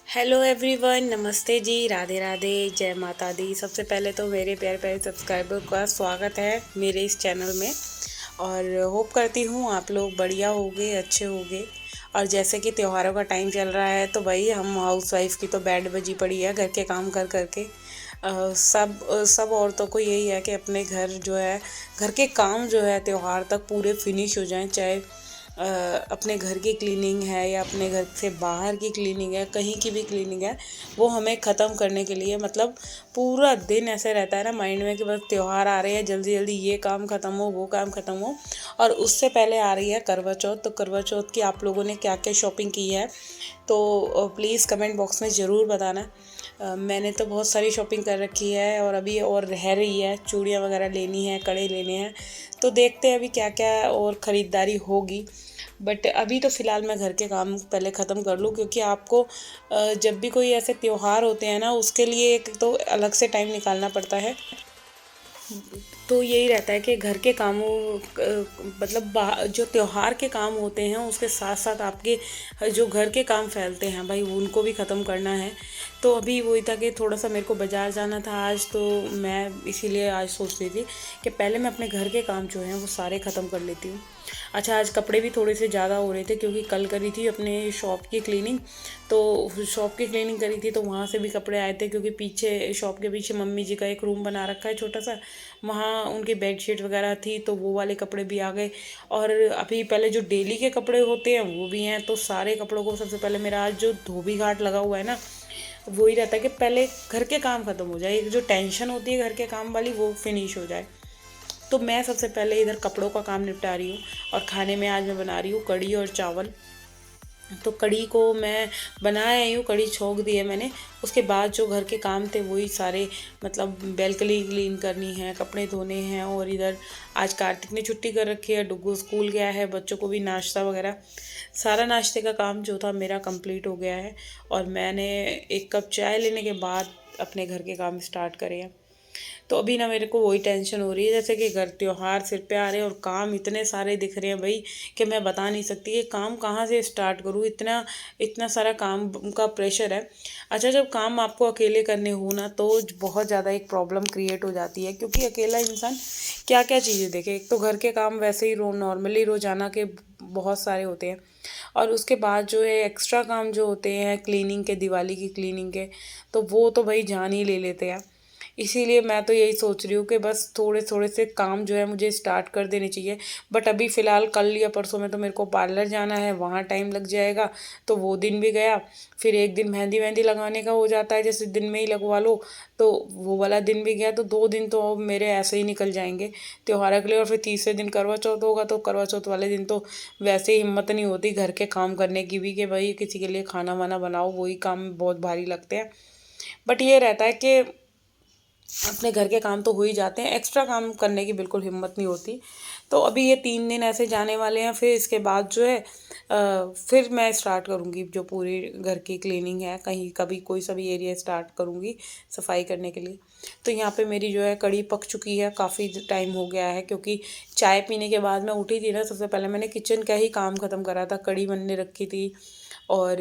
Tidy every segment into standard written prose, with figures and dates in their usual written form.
Hello everyone, नमस्ते जी, राधे राधे, जय माता दी। सबसे पहले तो मेरे प्यारे प्यारे सब्सक्राइबर का स्वागत है मेरे इस चैनल में। और होप करती हूँ आप लोग बढ़िया होगे, अच्छे होगे। और जैसे कि त्योहारों का टाइम चल रहा है तो भाई हम हाउस वाइफ की तो बैंड बजी पड़ी है घर के काम कर करके। सब औरतों को यही है कि अपने घर जो है, घर के काम जो है त्योहार तक पूरे फिनिश हो जाएं। चाहे अपने घर की क्लीनिंग है या अपने घर से बाहर की क्लीनिंग है, कहीं की भी क्लीनिंग है, वो हमें ख़त्म करने के लिए मतलब पूरा दिन ऐसे रहता है ना माइंड में कि बस त्योहार आ रहे हैं, जल्दी जल्दी ये काम ख़त्म हो, वो काम ख़त्म हो। और उससे पहले आ रही है करवा चौथ। तो करवा चौथ की आप लोगों ने क्या क्या शॉपिंग की है तो प्लीज़ कमेंट बॉक्स में ज़रूर बताना। मैंने तो बहुत सारी शॉपिंग कर रखी है और अभी और रह रही है, चूड़ियाँ वगैरह लेनी है, कड़े लेने हैं। तो देखते हैं अभी क्या क्या और ख़रीदारी होगी। बट अभी तो फ़िलहाल मैं घर के काम पहले ख़त्म कर लूँ, क्योंकि आपको जब भी कोई ऐसे त्योहार होते हैं ना, उसके लिए एक तो अलग से टाइम निकालना पड़ता है। तो यही रहता है कि घर के कामों मतलब जो त्योहार के काम होते हैं उसके साथ साथ आपके जो घर के काम फैलते हैं भाई, उनको भी ख़त्म करना है। तो अभी वही था कि थोड़ा सा मेरे को बाज़ार जाना था आज, तो मैं इसीलिए आज सोच रही थी कि पहले मैं अपने घर के काम जो हैं वो सारे ख़त्म कर लेती हूँ। अच्छा, आज कपड़े भी थोड़े से ज़्यादा हो रहे थे क्योंकि कल करी थी अपने शॉप की क्लीनिंग। तो शॉप की क्लीनिंग करी थी तो वहाँ से भी कपड़े आए थे, क्योंकि पीछे शॉप के पीछे मम्मी जी का एक रूम बना रखा है छोटा सा, वहाँ उनकी बेडशीट वगैरह थी तो वो वाले कपड़े भी आ गए। और अभी पहले जो डेली के कपड़े होते हैं वो भी हैं। तो सारे कपड़ों को सबसे पहले मेरा आज जो धोबी घाट लगा हुआ है ना, वही रहता है कि पहले घर के काम ख़त्म हो जाए, एक जो टेंशन होती है घर के काम वाली वो फिनिश हो जाए। तो मैं सबसे पहले इधर कपड़ों का काम निपटा रही हूँ। और खाने में आज मैं बना रही हूँ कढ़ी और चावल। तो कढ़ी को मैं बना आई हूँ, कढ़ी छोंक दी है मैंने। उसके बाद जो घर के काम थे वही सारे, मतलब बैल्कनी क्लीन करनी है, कपड़े धोने हैं। और इधर आज कार्तिक ने छुट्टी कर रखी है, डुग्गू स्कूल गया है, बच्चों को भी नाश्ता वगैरह, सारा नाश्ते का काम जो था मेरा कंप्लीट हो गया है। और मैंने एक कप चाय लेने के बाद अपने घर के काम स्टार्ट करे हैं। तो अभी ना मेरे को वही टेंशन हो रही है, जैसे कि घर त्योहार सिर पे आ रहे हैं और काम इतने सारे दिख रहे हैं भाई कि मैं बता नहीं सकती कि काम कहाँ से स्टार्ट करूँ। इतना इतना सारा काम का प्रेशर है। अच्छा, जब काम आपको अकेले करने हो ना तो बहुत ज़्यादा एक प्रॉब्लम क्रिएट हो जाती है, क्योंकि अकेला इंसान क्या क्या चीज़ें देखे। एक तो घर के काम वैसे ही नॉर्मली रोज़ाना के बहुत सारे होते हैं, और उसके बाद जो है एक्स्ट्रा काम जो होते हैं क्लीनिंग के, दिवाली की क्लीनिंग के, तो वो तो भाई जान ही ले लेते हैं। इसीलिए मैं तो यही सोच रही हूँ कि बस थोड़े थोड़े से काम जो है मुझे स्टार्ट कर देने चाहिए। बट अभी फ़िलहाल कल या परसों में तो मेरे को पार्लर जाना है, वहाँ टाइम लग जाएगा, तो वो दिन भी गया। फिर एक दिन मेहंदी वेहंदी लगाने का हो जाता है, जैसे दिन में ही लगवा लो, तो वो वाला दिन भी गया। तो 2 दिन तो मेरे ऐसे ही निकल जाएंगे त्योहार के लिए। और फिर तीसरे दिन करवा चौथ होगा, तो करवा चौथ वाले दिन तो वैसे ही हिम्मत नहीं होती घर के काम करने की भी, कि भाई किसी के लिए खाना वाना बनाओ, वही काम बहुत भारी लगते हैं। बट ये रहता है कि अपने घर के काम तो हो ही जाते हैं, एक्स्ट्रा काम करने की बिल्कुल हिम्मत नहीं होती। तो अभी ये 3 दिन ऐसे जाने वाले हैं, फिर इसके बाद जो है फिर मैं स्टार्ट करूँगी जो पूरी घर की क्लीनिंग है, कहीं कभी कोई सा भी एरिया स्टार्ट करूँगी सफाई करने के लिए। तो यहाँ पे मेरी जो है कढ़ी पक चुकी है, काफ़ी टाइम हो गया है, क्योंकि चाय पीने के बाद मैं उठी थी ना, सबसे पहले मैंने किचन का ही काम ख़त्म करा था, कढ़ी बनने रखी थी और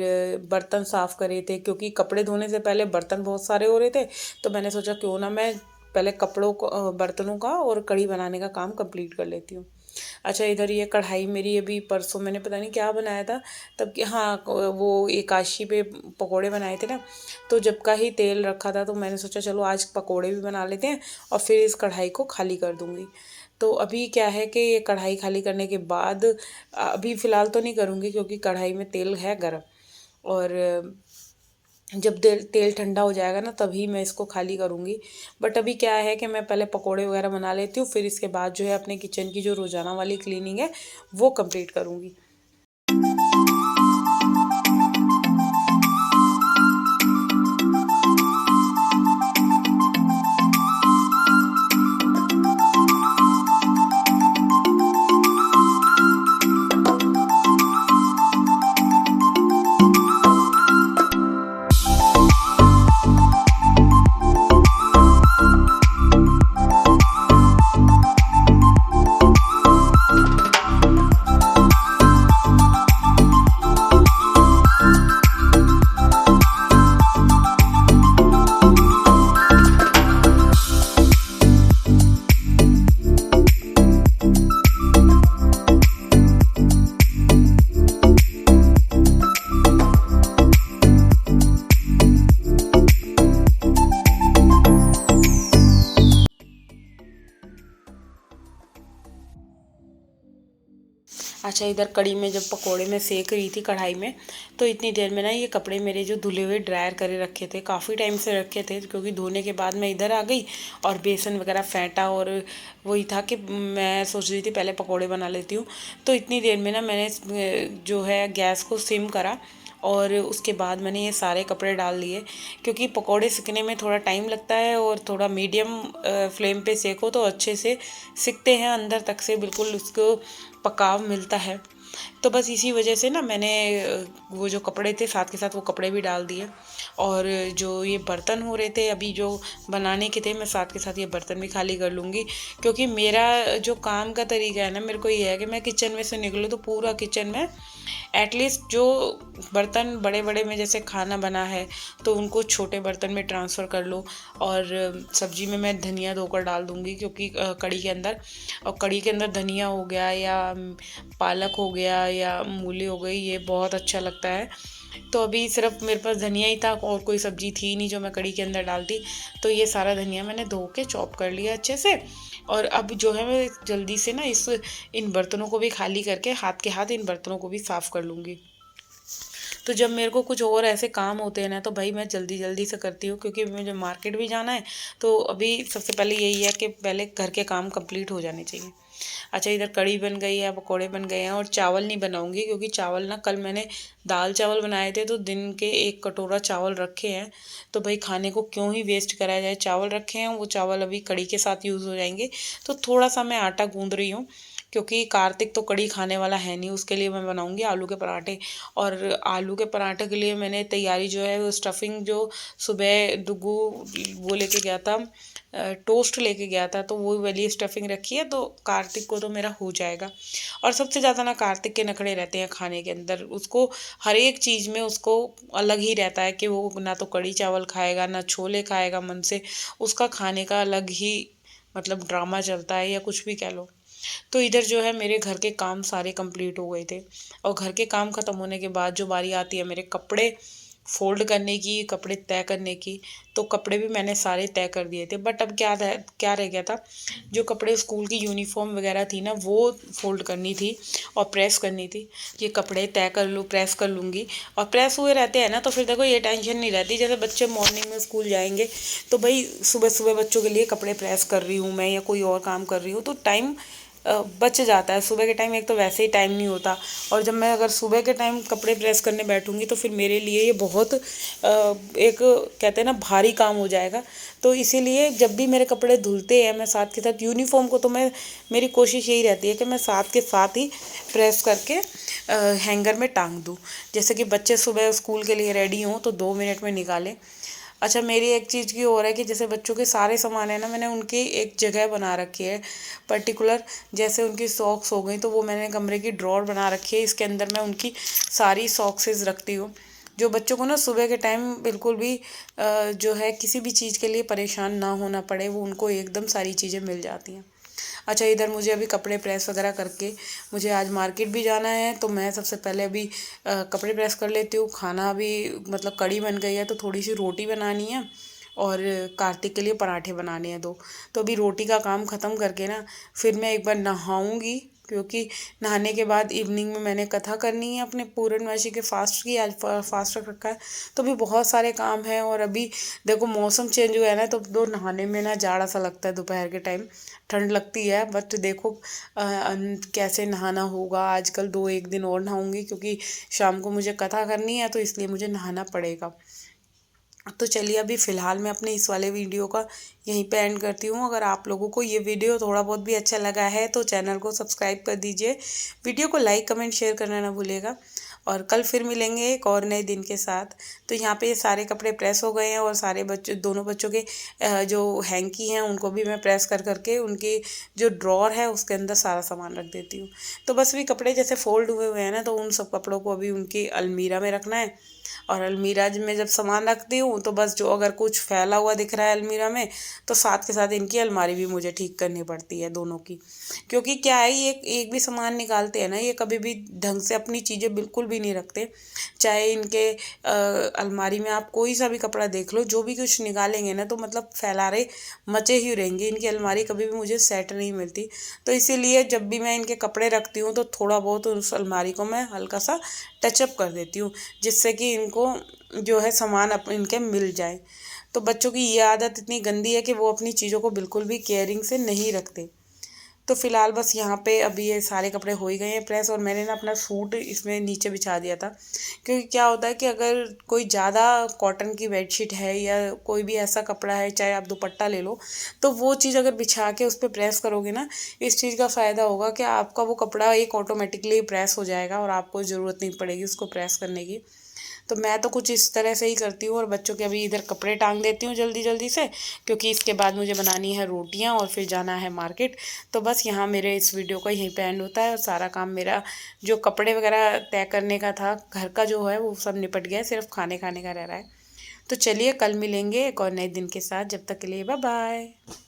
बर्तन साफ़ करे थे, क्योंकि कपड़े धोने से पहले बर्तन बहुत सारे हो रहे थे। तो मैंने सोचा क्यों ना मैं पहले कपड़ों को, बर्तनों का और कढ़ी बनाने का काम कंप्लीट कर लेती हूँ। अच्छा, इधर ये कढ़ाई मेरी अभी परसों मैंने पता नहीं क्या बनाया था, तब कि हाँ वो एकादशी पे पकोड़े बनाए थे ना, तो जब का ही तेल रखा था तो मैंने सोचा चलो आज पकोड़े भी बना लेते हैं और फिर इस कढ़ाई को खाली कर दूँगी। तो अभी क्या है कि ये कढ़ाई खाली करने के बाद अभी फ़िलहाल तो नहीं करूँगी, क्योंकि कढ़ाई में तेल है गर्म। और जब तेल तेल ठंडा हो जाएगा ना तभी मैं इसको खाली करूँगी। बट अभी क्या है कि मैं पहले पकोड़े वगैरह बना लेती हूँ, फिर इसके बाद जो है अपने किचन की जो रोज़ाना वाली क्लीनिंग है वो कंप्लीट करूँगी। अच्छा, इधर कड़ी में जब पकोड़े में सेक रही थी कढ़ाई में, तो इतनी देर में ना ये कपड़े मेरे जो धुले हुए ड्रायर करे रखे थे, काफ़ी टाइम से रखे थे, क्योंकि धोने के बाद मैं इधर आ गई और बेसन वगैरह फेंटा, और वही था कि मैं सोच रही थी पहले पकोड़े बना लेती हूँ। तो इतनी देर में ना मैंने जो है गैस को सिम करा और उसके बाद मैंने ये सारे कपड़े डाल दिए, क्योंकि पकोड़े सिकने में थोड़ा टाइम लगता है और थोड़ा मीडियम फ्लेम पे सेको तो अच्छे से सिकते हैं, अंदर तक से बिल्कुल उसको पकाव मिलता है। तो बस इसी वजह से ना मैंने वो जो कपड़े थे साथ के साथ वो कपड़े भी डाल दिए, और जो ये बर्तन हो रहे थे अभी जो बनाने के थे, मैं साथ के साथ ये बर्तन भी खाली कर लूँगी, क्योंकि मेरा जो काम का तरीका है ना, मेरे को ये है कि मैं किचन में से निकलूँ तो पूरा किचन में एटलीस्ट जो बर्तन बड़े बड़े में जैसे खाना बना है तो उनको छोटे बर्तन में ट्रांसफ़र कर लो, और सब्जी में मैं धनिया धोकर डाल दूँगी, क्योंकि कड़ी के अंदर, और कड़ी के अंदर धनिया हो गया या पालक हो गया या मूली हो गई, ये बहुत अच्छा लगता है। तो अभी सिर्फ मेरे पास धनिया ही था और कोई सब्ज़ी थी नहीं जो मैं कड़ी के अंदर डालती, तो ये सारा धनिया मैंने धो के चॉप कर लिया अच्छे से। और अब जो है मैं जल्दी से ना इन बर्तनों को भी खाली करके हाथ के हाथ इन बर्तनों को भी साफ़ कर लूँगी। तो जब मेरे को कुछ और ऐसे काम होते हैं ना, तो भाई मैं जल्दी जल्दी से करती हूँ, क्योंकि मुझे मार्केट भी जाना है। तो अभी सबसे पहले यही है कि पहले घर के काम कंप्लीट हो जाने चाहिए। अच्छा, इधर कड़ी बन गई है, पकोड़े बन गए हैं, और चावल नहीं बनाऊंगी, क्योंकि चावल ना कल मैंने दाल चावल बनाए थे तो दिन के 1 कटोरा चावल रखे हैं, तो भाई खाने को क्यों ही वेस्ट कराया जाए। चावल रखे हैं, वो चावल अभी कड़ी के साथ यूज़ हो जाएंगे। तो थोड़ा सा मैं आटा गूंद रही हूँ, क्योंकि कार्तिक तो कड़ी खाने वाला है नहीं, उसके लिए मैं बनाऊंगी आलू के पराठे। और आलू के पराठे के लिए मैंने तैयारी जो है वो स्टफिंग जो सुबह डुगू वो लेके गया था, टोस्ट लेके गया था, तो वो वाली स्टफिंग रखी है, तो कार्तिक को तो मेरा हो जाएगा। और सबसे ज़्यादा ना कार्तिक के नखरे रहते हैं खाने के अंदर, उसको हर एक चीज़ में उसको अलग ही रहता है कि वो ना तो कड़ी चावल खाएगा ना छोले खाएगा मन से, उसका खाने का अलग ही मतलब ड्रामा चलता है, या कुछ भी कह लो। तो इधर जो है मेरे घर के काम सारे कंप्लीट हो गए थे, और घर के काम ख़त्म होने के बाद जो बारी आती है मेरे कपड़े फोल्ड करने की, कपड़े तय करने की, तो कपड़े भी मैंने सारे तय कर दिए थे। बट अब क्या रह गया था, जो कपड़े स्कूल की यूनिफॉर्म वगैरह थी ना, वो फोल्ड करनी थी और प्रेस करनी थी। ये कपड़े तय कर लूँ, प्रेस कर लूँगी, और प्रेस हुए रहते हैं ना, तो फिर देखो ये टेंशन नहीं रहती। जैसे बच्चे मॉर्निंग में स्कूल जाएंगे, तो भाई सुबह सुबह बच्चों के लिए कपड़े प्रेस कर रही हूँ मैं, या कोई और काम कर रही हूँ, तो टाइम बच जाता है। सुबह के टाइम एक तो वैसे ही टाइम नहीं होता, और जब मैं अगर सुबह के टाइम कपड़े प्रेस करने बैठूंगी तो फिर मेरे लिए ये बहुत एक कहते हैं ना भारी काम हो जाएगा। तो इसीलिए जब भी मेरे कपड़े धुलते हैं, मैं साथ के साथ यूनिफॉर्म को तो मैं, मेरी कोशिश यही रहती है कि मैं साथ के साथ ही प्रेस करके हैंगर में टांग दूँ। जैसे कि बच्चे सुबह स्कूल के लिए रेडी हों तो 2 मिनट में निकालें। अच्छा, मेरी एक चीज़ की और है कि जैसे बच्चों के सारे सामान है ना, मैंने उनकी एक जगह बना रखी है पर्टिकुलर। जैसे उनकी सॉक्स हो गई, तो वो मैंने कमरे की ड्रॉर बना रखी है, इसके अंदर मैं उनकी सारी सॉक्सेस रखती हूँ, जो बच्चों को ना सुबह के टाइम बिल्कुल भी जो है किसी भी चीज़ के लिए परेशान ना होना पड़े, वो उनको एकदम सारी चीज़ें मिल जाती हैं। अच्छा, इधर मुझे अभी कपड़े प्रेस वगैरह करके मुझे आज मार्केट भी जाना है, तो मैं सबसे पहले अभी कपड़े प्रेस कर लेती हूँ। खाना भी मतलब कड़ी बन गई है, तो थोड़ी सी रोटी बनानी है, और कार्तिक के लिए पराठे बनाने हैं 2। तो अभी रोटी का काम ख़त्म करके ना फिर मैं एक बार नहाऊंगी, क्योंकि नहाने के बाद इवनिंग में मैंने कथा करनी है अपने पूर्णमासी के फास्ट की, आज फास्ट रख रखा है। तो अभी बहुत सारे काम हैं, और अभी देखो मौसम चेंज हुआ है ना, तो नहाने में ना जाड़ा सा लगता है, दोपहर के टाइम ठंड लगती है। बट देखो कैसे नहाना होगा, आजकल 2 एक दिन और नहाऊंगी, क्योंकि शाम को मुझे कथा करनी है, तो इसलिए मुझे नहाना पड़ेगा। तो चलिए अभी फ़िलहाल मैं अपने इस वाले वीडियो का यहीं पे एंड करती हूँ। अगर आप लोगों को ये वीडियो थोड़ा बहुत भी अच्छा लगा है तो चैनल को सब्सक्राइब कर दीजिए, वीडियो को लाइक कमेंट शेयर करना ना भूलिएगा, और कल फिर मिलेंगे एक और नए दिन के साथ। तो यहाँ पे ये सारे कपड़े प्रेस हो गए हैं, और सारे बच्चों दोनों बच्चों के जो हैंकी हैं उनको भी मैं प्रेस कर करके उनके जो ड्रॉर है उसके अंदर सारा सामान रख देती हूँ। तो बस भी कपड़े जैसे फोल्ड हुए हुए हैं ना, तो उन सब कपड़ों को अभी उनकी अलमीरा में रखना है, और अलमीरा में जब सामान रखती हूँ तो बस जो अगर कुछ फैला हुआ दिख रहा है अलमीरा में तो साथ के साथ इनकी अलमारी भी मुझे ठीक करनी पड़ती है दोनों की। क्योंकि क्या है, ये एक भी सामान निकालते हैं ना, ये कभी भी ढंग से अपनी चीज़ें बिल्कुल भी नहीं रखते। चाहे इनके अलमारी में आप कोई सा भी कपड़ा देख लो, जो भी कुछ निकालेंगे ना तो मतलब फैलारे मचे ही रहेंगे। इनकी अलमारी कभी भी मुझे सेट नहीं मिलती। तो इसीलिए जब भी मैं इनके कपड़े रखती हूँ तो थोड़ा बहुत उस अलमारी को मैं हल्का सा टचअप कर देती हूँ, जिससे कि इनको जो है सामान इनके मिल जाए। तो बच्चों की ये आदत इतनी गंदी है कि वो अपनी चीज़ों को बिल्कुल भी केयरिंग से नहीं रखते। तो फिलहाल बस यहाँ पे अभी ये सारे कपड़े हो ही गए हैं प्रेस, और मैंने ना अपना सूट इसमें नीचे बिछा दिया था। क्योंकि क्या होता है कि अगर कोई ज़्यादा कॉटन की बेडशीट है या कोई भी ऐसा कपड़ा है, चाहे आप दुपट्टा ले लो, तो वो चीज़ अगर बिछा के उस पर प्रेस करोगे ना, इस चीज़ का फ़ायदा होगा कि आपका वो कपड़ा एक ऑटोमेटिकली प्रेस हो जाएगा और आपको ज़रूरत नहीं पड़ेगी उसको प्रेस करने की। तो मैं तो कुछ इस तरह से ही करती हूँ, और बच्चों के अभी इधर कपड़े टांग देती हूँ जल्दी जल्दी से, क्योंकि इसके बाद मुझे बनानी है रोटियाँ और फिर जाना है मार्केट। तो बस यहाँ मेरे इस वीडियो का यहीं पे एंड होता है, और सारा काम मेरा जो कपड़े वगैरह तय करने का था घर का जो है वो सब निपट गया है, सिर्फ खाने खाने का रह रहा है। तो चलिए कल मिलेंगे एक और नए दिन के साथ, जब तक के लिए बाय बाय।